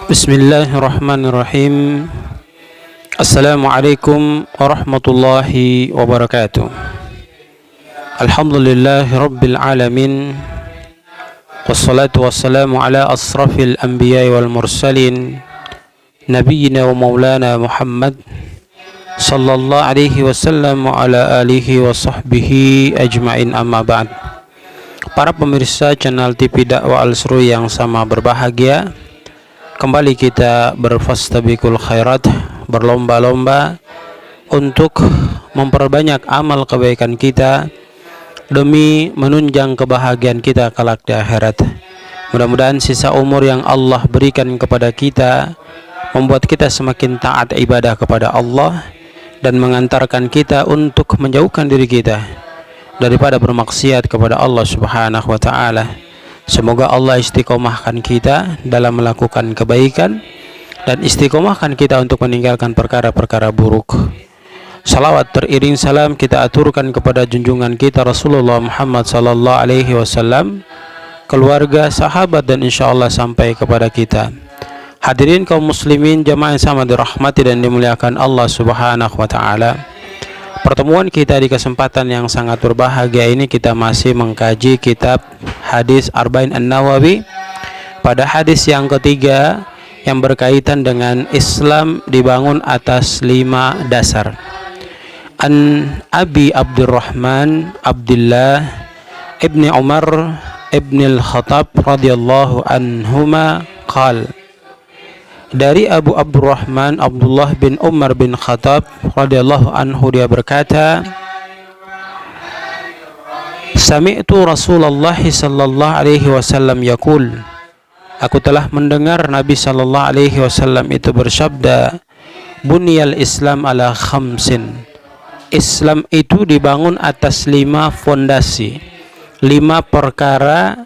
Bismillahirrahmanirrahim. Assalamualaikum warahmatullahi wabarakatuh. Alhamdulillahi rabbil alamin. Wassalatu wassalamu ala asrafil anbiya'i wal mursalin, nabiyyina wa maulana Muhammad sallallahu alaihi wasallam wa ala alihi wa sahbihi ajma'in, amma ba'd. Para pemirsa channel TV Dakwah Al-Seru yang sama berbahagia, kembali kita berfastabiqul khairat, berlomba-lomba untuk memperbanyak amal kebaikan kita demi menunjang kebahagiaan kita kelak di akhirat. Mudah-mudahan sisa umur yang Allah berikan kepada kita membuat kita semakin taat ibadah kepada Allah dan mengantarkan kita untuk menjauhkan diri kita daripada bermaksiat kepada Allah Subhanahu wa taala. Semoga Allah istiqomahkan kita dalam melakukan kebaikan dan istiqomahkan kita untuk meninggalkan perkara-perkara buruk. Salawat teriring salam kita aturkan kepada junjungan kita Rasulullah Muhammad sallallahu alaihi wasallam, keluarga, sahabat, dan insyaallah sampai kepada kita. Hadirin kaum muslimin jamaah yang sama dirahmati dan dimuliakan Allah Subhanahu wa taala. Pertemuan kita di kesempatan yang sangat berbahagia ini, kita masih mengkaji kitab hadis Arba'in An-Nawawi pada hadis yang ketiga yang berkaitan dengan Islam dibangun atas 5 dasar. An Abi Abdurrahman Abdullah ibni Umar ibni Al-Khattab radhiyallahu anhuma qala, dari Abu Abdurrahman Abdullah bin Umar bin Khattab radhiyallahu anhu, dia berkata, sami'tu Rasulullah sallallahu alaihi wasallam yaqul, aku telah mendengar Nabi sallallahu alaihi wasallam itu bersabda, bunyal Islam ala khamsin, Islam itu dibangun atas 5 fondasi, 5 perkara,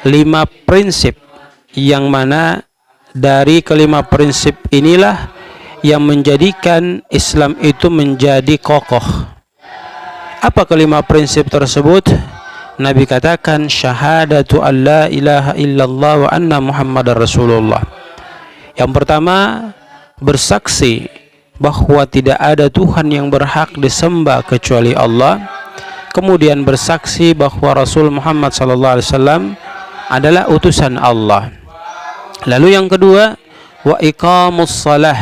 5 prinsip, yang mana dari kelima prinsip inilah yang menjadikan Islam itu menjadi kokoh. Apa kelima prinsip tersebut? Nabi katakan, syahadatu an la ilaha illallah wa anna muhammadar rasulullah. Yang pertama, bersaksi bahwa tidak ada Tuhan yang berhak disembah kecuali Allah. Kemudian bersaksi bahwa Rasul Muhammad SAW adalah utusan Allah. Lalu yang kedua, wa iqamus salah.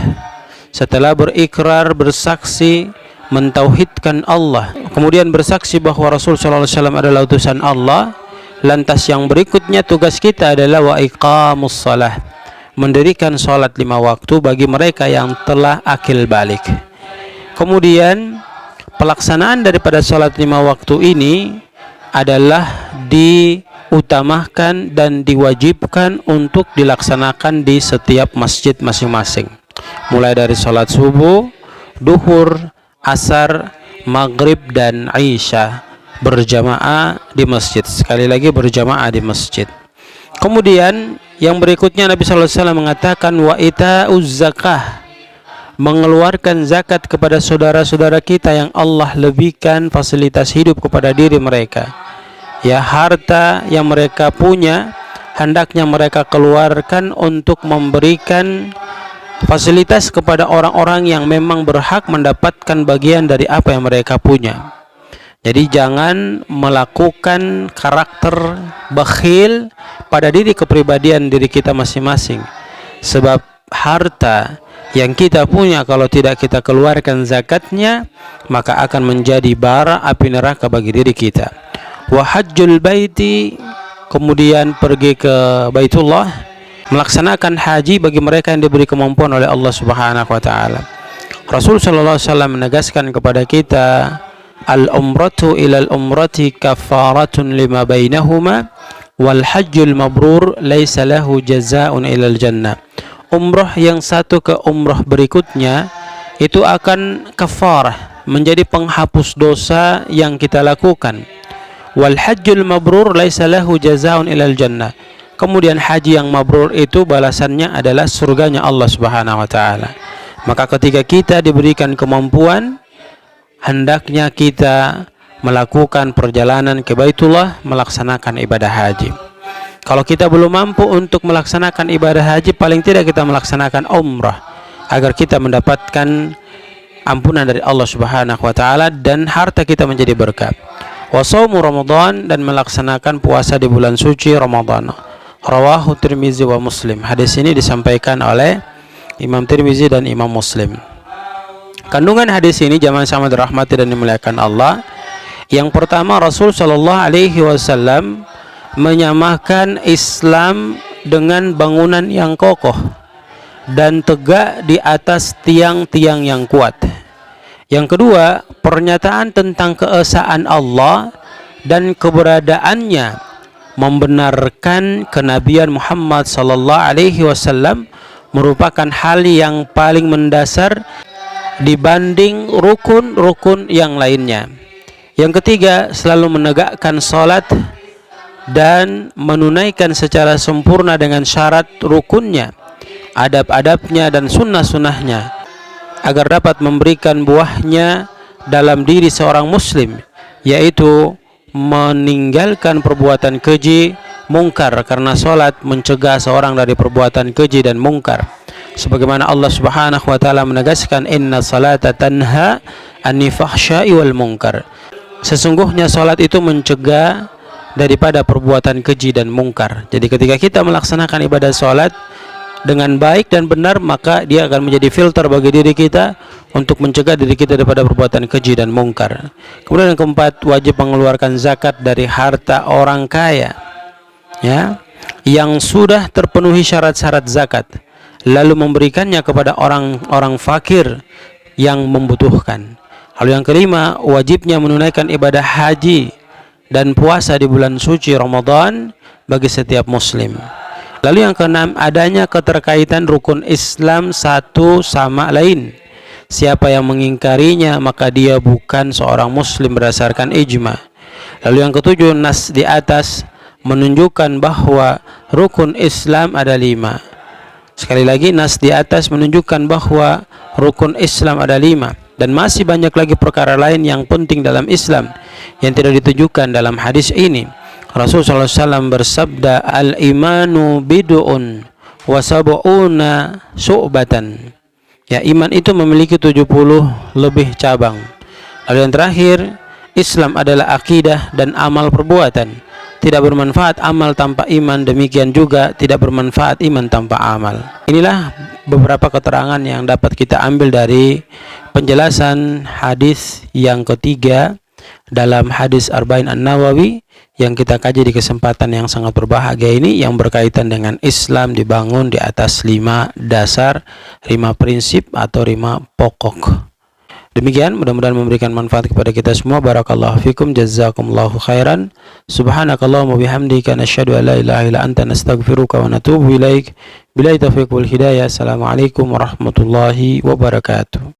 Setelah berikrar, bersaksi, mentauhidkan Allah, kemudian bersaksi bahwa Rasul SAW adalah utusan Allah, lantas yang berikutnya tugas kita adalah wa iqamus salah, mendirikan salat 5 waktu bagi mereka yang telah akil balik. Kemudian pelaksanaan daripada salat 5 waktu ini adalah diutamakan dan diwajibkan untuk dilaksanakan di setiap masjid masing-masing, mulai dari salat subuh, duhur, asar, maghrib, dan isya berjamaah di masjid. Sekali lagi, berjamaah di masjid. Kemudian yang berikutnya Nabi SAW mengatakan wa ita'uz zakah, mengeluarkan zakat kepada saudara-saudara kita yang Allah lebihkan fasilitas hidup kepada diri mereka. Ya, harta yang mereka punya hendaknya mereka keluarkan untuk memberikan fasilitas kepada orang-orang yang memang berhak mendapatkan bagian dari apa yang mereka punya. Jadi jangan melakukan karakter bakhil pada diri kepribadian diri kita masing-masing. Sebab harta yang kita punya kalau tidak kita keluarkan zakatnya, maka akan menjadi bara api neraka bagi diri kita. Wa hajjul baiti, kemudian pergi ke Baitullah, melaksanakan haji bagi mereka yang diberi kemampuan oleh Allah Subhanahu wa taala. Rasul sallallahu alaihi wasallam menegaskan kepada kita, al-umratu ilal umrati kafaratun lima bainahuma wal hajjul mabrur laisa lahu jazaa'un ilal jannah. Umrah yang satu ke umrah berikutnya itu akan kafarah, menjadi penghapus dosa yang kita lakukan. Wal hajjul mabrur laisa lahu jazaa'un ilal jannah. Kemudian haji yang mabrur itu balasannya adalah surganya Allah Subhanahu wa taala. Maka ketika kita diberikan kemampuan, hendaknya kita melakukan perjalanan ke Baitullah, melaksanakan ibadah haji. Kalau kita belum mampu untuk melaksanakan ibadah haji, paling tidak kita melaksanakan umrah agar kita mendapatkan ampunan dari Allah Subhanahu wa taala dan harta kita menjadi berkah. Wa shaumu Ramadan, dan melaksanakan puasa di bulan suci Ramadan. Rawahu Tirmizi wa Muslim. Hadis ini disampaikan oleh Imam Tirmizi dan Imam Muslim. Kandungan hadis ini jamaah sama dirahmati dan dimuliakan Allah. Yang pertama, Rasul Shallallahu Alaihi Wasallam menyamakan Islam dengan bangunan yang kokoh dan tegak di atas tiang-tiang yang kuat. Yang kedua, pernyataan tentang keesaan Allah dan keberadaannya membenarkan kenabian Muhammad Sallallahu Alaihi Wasallam merupakan hal yang paling mendasar dibanding rukun-rukun yang lainnya. Yang ketiga, selalu menegakkan salat dan menunaikan secara sempurna dengan syarat rukunnya, adab-adabnya dan sunnah-sunnahnya, agar dapat memberikan buahnya dalam diri seorang muslim, yaitu meninggalkan perbuatan keji, mungkar, karena salat mencegah seorang dari perbuatan keji dan mungkar. Sebagaimana Allah Subhanahu wa taala menegaskan, inna salata tanha anil fahsya'i wal munkar. Sesungguhnya salat itu mencegah daripada perbuatan keji dan mungkar. Jadi ketika kita melaksanakan ibadah salat dengan baik dan benar, maka dia akan menjadi filter bagi diri kita untuk mencegah diri kita daripada perbuatan keji dan mungkar. Kemudian yang keempat, wajib mengeluarkan zakat dari harta orang kaya, ya, yang sudah terpenuhi syarat-syarat zakat, lalu memberikannya kepada orang-orang fakir yang membutuhkan. Lalu yang kelima, wajibnya menunaikan ibadah haji dan puasa di bulan suci Ramadan bagi setiap muslim. Lalu yang keenam, adanya keterkaitan rukun Islam satu sama lain. Siapa yang mengingkarinya maka dia bukan seorang muslim berdasarkan ijma. Lalu yang ketujuh, nas di atas menunjukkan bahwa rukun Islam ada 5. Sekali lagi, nas di atas menunjukkan bahwa rukun Islam ada 5. Dan masih banyak lagi perkara lain yang penting dalam Islam yang tidak ditunjukkan dalam hadis ini. Rasulullah SAW bersabda, al-imanu bid'un wa sab'una syu'batan. Ya, iman itu memiliki 70 lebih cabang. Lalu yang terakhir, Islam adalah akidah dan amal perbuatan. Tidak bermanfaat amal tanpa iman, demikian juga tidak bermanfaat iman tanpa amal. Inilah beberapa keterangan yang dapat kita ambil dari penjelasan hadis yang ketiga dalam hadis Arba'in An-Nawawi yang kita kaji di kesempatan yang sangat berbahagia ini, yang berkaitan dengan Islam dibangun di atas 5 dasar, 5 prinsip atau 5 pokok. Demikian, mudah-mudahan memberikan manfaat kepada kita semua. Barakallahu fikum, jazakumullahu khairan. Subhanakallahumma bihamdika nasyhadu an la ilaha illa anta nastaghfiruka wa natubu ilaik. Billahi taufiq wal hidayah. Assalamualaikum warahmatullahi wabarakatuh.